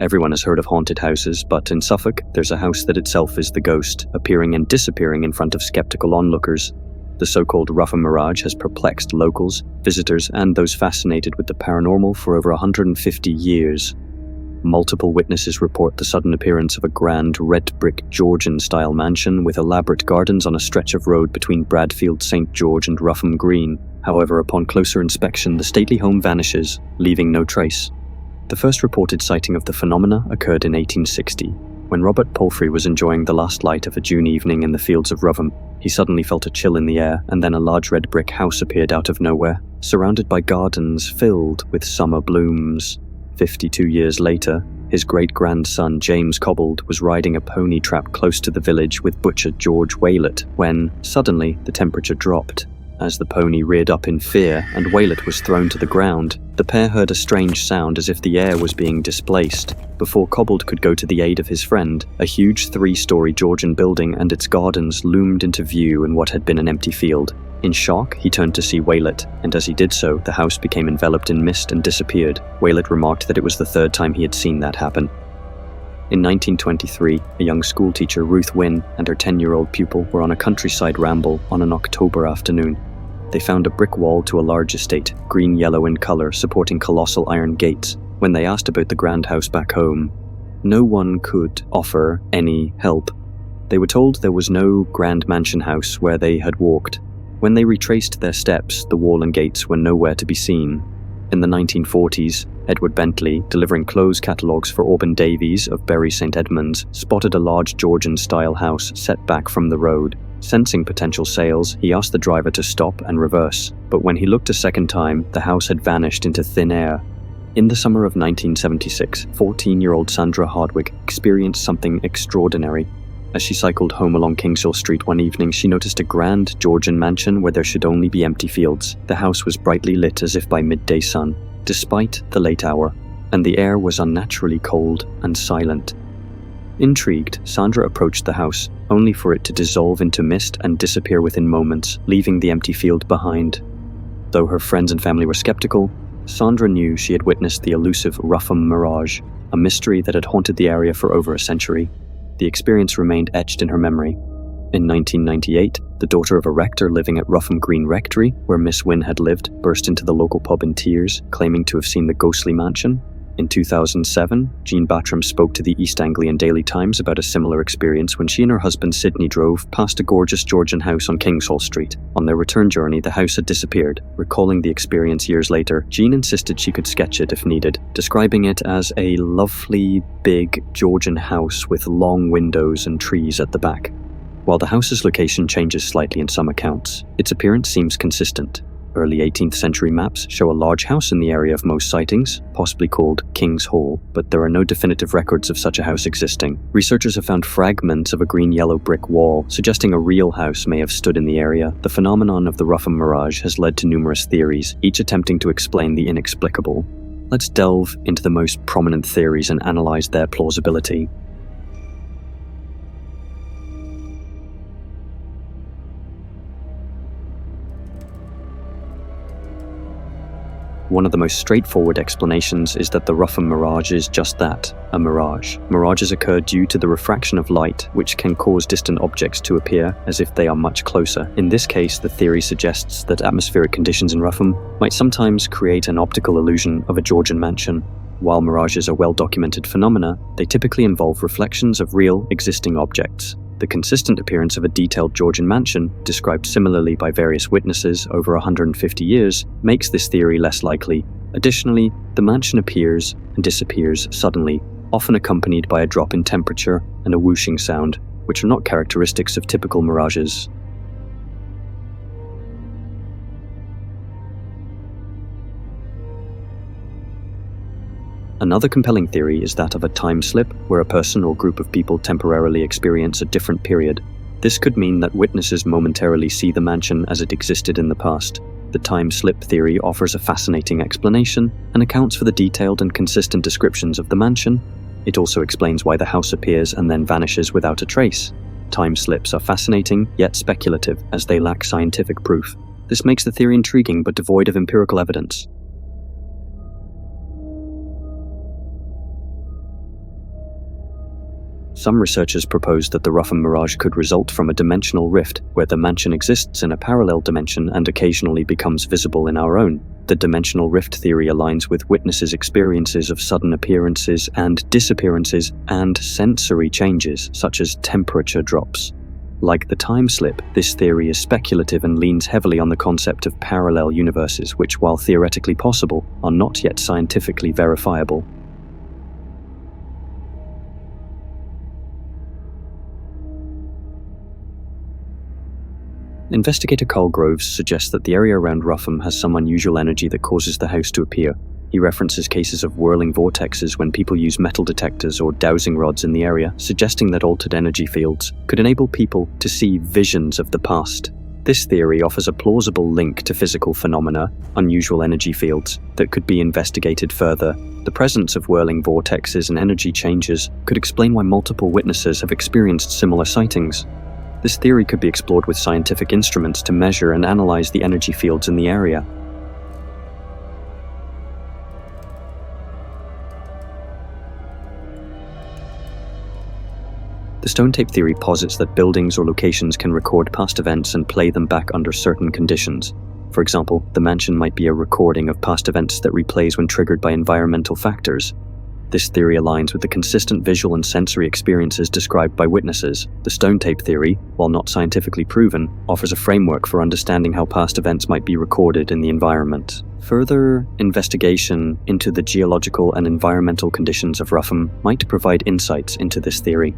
Everyone has heard of haunted houses, but in Suffolk, there's a house that itself is the ghost, appearing and disappearing in front of skeptical onlookers. The so-called Rougham Mirage has perplexed locals, visitors, and those fascinated with the paranormal for over 150 years. Multiple witnesses report the sudden appearance of a grand red-brick Georgian-style mansion with elaborate gardens on a stretch of road between Bradfield St. George and Rougham Green. However, upon closer inspection, the stately home vanishes, leaving no trace. The first reported sighting of the phenomena occurred in 1860, when Robert Palfrey was enjoying the last light of a June evening in the fields of Rougham. He suddenly felt a chill in the air, and then a large red brick house appeared out of nowhere, surrounded by gardens filled with summer blooms. 52 years later, his great-grandson James Cobbold was riding a pony trap close to the village with butcher George Waylett when, suddenly, the temperature dropped. As the pony reared up in fear and Waylett was thrown to the ground, the pair heard a strange sound as if the air was being displaced. Before Cobbold could go to the aid of his friend, a huge 3-story Georgian building and its gardens loomed into view in what had been an empty field. In shock, he turned to see Waylett, and as he did so, the house became enveloped in mist and disappeared. Waylett remarked that it was the third time he had seen that happen. In 1923, a young schoolteacher, Ruth Wynne, and her 10-year-old pupil were on a countryside ramble on an October afternoon. They found a brick wall to a large estate, green-yellow in colour, supporting colossal iron gates. When they asked about the grand house back home, no one could offer any help. They were told there was no grand mansion house where they had walked. When they retraced their steps, the wall and gates were nowhere to be seen. In the 1940s, Edward Bentley, delivering clothes catalogues for Auburn Davies of Bury St Edmunds, spotted a large Georgian-style house set back from the road. Sensing potential sales, he asked the driver to stop and reverse, but when he looked a second time, the house had vanished into thin air. In the summer of 1976, 14-year-old Sandra Hardwick experienced something extraordinary. As she cycled home along Kingshill Street one evening, she noticed a grand Georgian mansion where there should only be empty fields. The house was brightly lit as if by midday sun, despite the late hour, and the air was unnaturally cold and silent. Intrigued, Sandra approached the house, only for it to dissolve into mist and disappear within moments, leaving the empty field behind. Though her friends and family were skeptical, Sandra knew she had witnessed the elusive Rougham Mirage, a mystery that had haunted the area for over a century. The experience remained etched in her memory. In 1998, the daughter of a rector living at Rougham Green Rectory, where Miss Wynne had lived, burst into the local pub in tears, claiming to have seen the ghostly mansion. In 2007, Jean Battram spoke to the East Anglian Daily Times about a similar experience when she and her husband Sydney drove past a gorgeous Georgian house on Kingshill Street. On their return journey, the house had disappeared. Recalling the experience years later, Jean insisted she could sketch it if needed, describing it as a lovely, big Georgian house with long windows and trees at the back. While the house's location changes slightly in some accounts, its appearance seems consistent. Early 18th century maps show a large house in the area of most sightings, possibly called King's Hall, but there are no definitive records of such a house existing. Researchers have found fragments of a green-yellow brick wall, suggesting a real house may have stood in the area. The phenomenon of the Rougham Mirage has led to numerous theories, each attempting to explain the inexplicable. Let's delve into the most prominent theories and analyze their plausibility. One of the most straightforward explanations is that the Rougham Mirage is just that, a mirage. Mirages occur due to the refraction of light, which can cause distant objects to appear as if they are much closer. In this case, the theory suggests that atmospheric conditions in Rougham might sometimes create an optical illusion of a Georgian mansion. While mirages are well-documented phenomena, they typically involve reflections of real, existing objects. The consistent appearance of a detailed Georgian mansion, described similarly by various witnesses over 150 years, makes this theory less likely. Additionally, the mansion appears and disappears suddenly, often accompanied by a drop in temperature and a whooshing sound, which are not characteristics of typical mirages. Another compelling theory is that of a time slip, where a person or group of people temporarily experience a different period. This could mean that witnesses momentarily see the mansion as it existed in the past. The time slip theory offers a fascinating explanation and accounts for the detailed and consistent descriptions of the mansion. It also explains why the house appears and then vanishes without a trace. Time slips are fascinating, yet speculative, as they lack scientific proof. This makes the theory intriguing but devoid of empirical evidence. Some researchers propose that the Rougham Mirage could result from a dimensional rift where the mansion exists in a parallel dimension and occasionally becomes visible in our own. The dimensional rift theory aligns with witnesses' experiences of sudden appearances and disappearances and sensory changes, such as temperature drops. Like the time slip, this theory is speculative and leans heavily on the concept of parallel universes, which, while theoretically possible, are not yet scientifically verifiable. Investigator Carl Groves suggests that the area around Rougham has some unusual energy that causes the house to appear. He references cases of whirling vortexes when people use metal detectors or dowsing rods in the area, suggesting that altered energy fields could enable people to see visions of the past. This theory offers a plausible link to physical phenomena, unusual energy fields, that could be investigated further. The presence of whirling vortexes and energy changes could explain why multiple witnesses have experienced similar sightings. This theory could be explored with scientific instruments to measure and analyze the energy fields in the area. The stone tape theory posits that buildings or locations can record past events and play them back under certain conditions. For example, the mansion might be a recording of past events that replays when triggered by environmental factors. This theory aligns with the consistent visual and sensory experiences described by witnesses. The stone tape theory, while not scientifically proven, offers a framework for understanding how past events might be recorded in the environment. Further investigation into the geological and environmental conditions of Rougham might provide insights into this theory.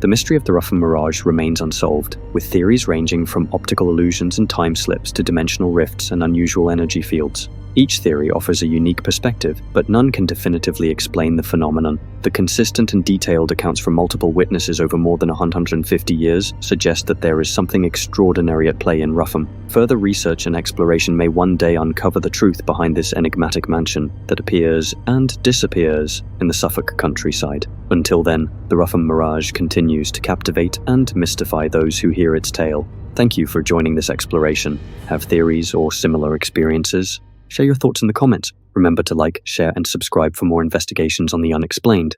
The mystery of the Rougham Mirage remains unsolved, with theories ranging from optical illusions and time slips to dimensional rifts and unusual energy fields. Each theory offers a unique perspective, but none can definitively explain the phenomenon. The consistent and detailed accounts from multiple witnesses over more than 150 years suggest that there is something extraordinary at play in Rougham. Further research and exploration may one day uncover the truth behind this enigmatic mansion that appears and disappears in the Suffolk countryside. Until then, the Rougham Mirage continues to captivate and mystify those who hear its tale. Thank you for joining this exploration. Have theories or similar experiences? Share your thoughts in the comments. Remember to like, share, and subscribe for more investigations on the unexplained.